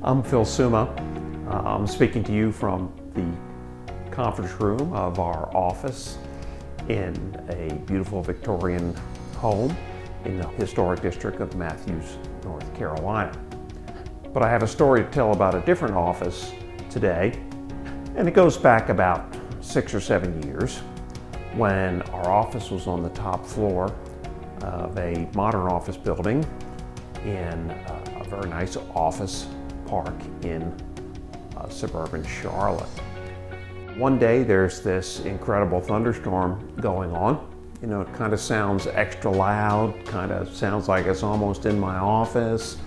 I'm Phil Summa. I'm speaking to you from the conference room of our office in a beautiful Victorian home in the historic district of Matthews, North Carolina. But I have a story to tell about a different office today, and it goes back about 6 or 7 years when our office was on the top floor of a modern office building in a very nice office park in suburban Charlotte. One day there's this incredible thunderstorm going on. You know, it kind of sounds extra loud, kind of sounds like it's almost in my office,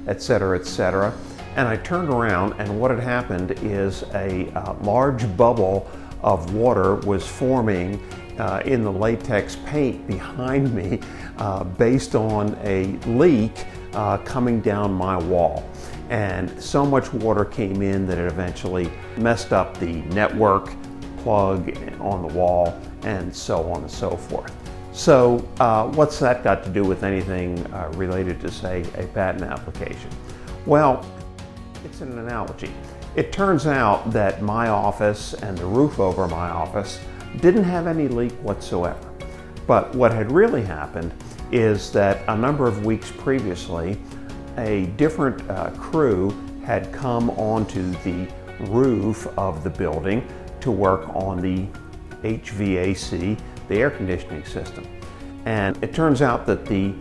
etc., etc. And I turned around, and what had happened is a large bubble of water was forming in the latex paint behind me based on a leak coming down my wall. And so much water came in that it eventually messed up the network plug on the wall and so on and so forth. So what's that got to do with anything related to, say, a patent application? Well, it's an analogy. It turns out that my office and the roof over my office didn't have any leak whatsoever. But what had really happened is that a number of weeks previously, a different crew had come onto the roof of the building to work on the HVAC, the air conditioning system. And it turns out that the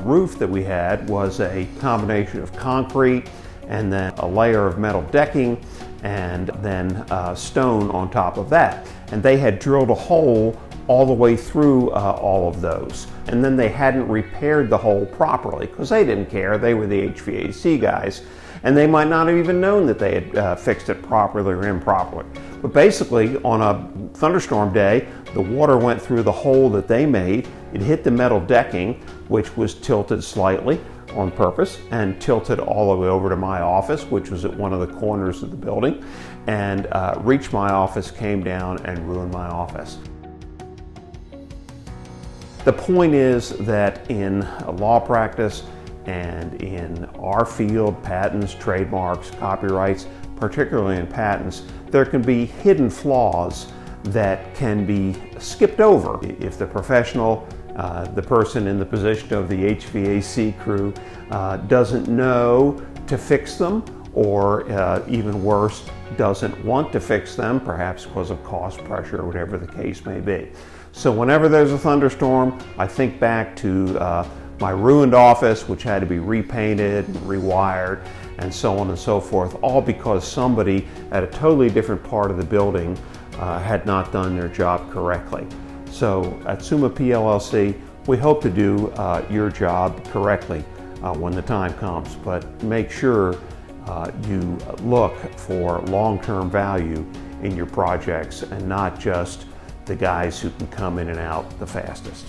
roof that we had was a combination of concrete and then a layer of metal decking and then stone on top of that. And they had drilled a hole all the way through all of those. And then they hadn't repaired the hole properly because they didn't care. They were the HVAC guys. And they might not have even known that they had fixed it properly or improperly. But basically, on a thunderstorm day, the water went through the hole that they made. It hit the metal decking, which was tilted slightly on purpose and tilted all the way over to my office, which was at one of the corners of the building, and reached my office, came down and ruined my office. The point is that in law practice and in our field, patents, trademarks, copyrights, particularly in patents, there can be hidden flaws that can be skipped over. If the professional, the person in the position of the HVAC crew doesn't know to fix them, or even worse, doesn't want to fix them, perhaps because of cost pressure or whatever the case may be. So whenever there's a thunderstorm, I think back to my ruined office, which had to be repainted and rewired and so on and so forth, all because somebody at a totally different part of the building had not done their job correctly. So at Summa PLLC, we hope to do your job correctly when the time comes, but make sure you look for long-term value in your projects and not just the guys who can come in and out the fastest.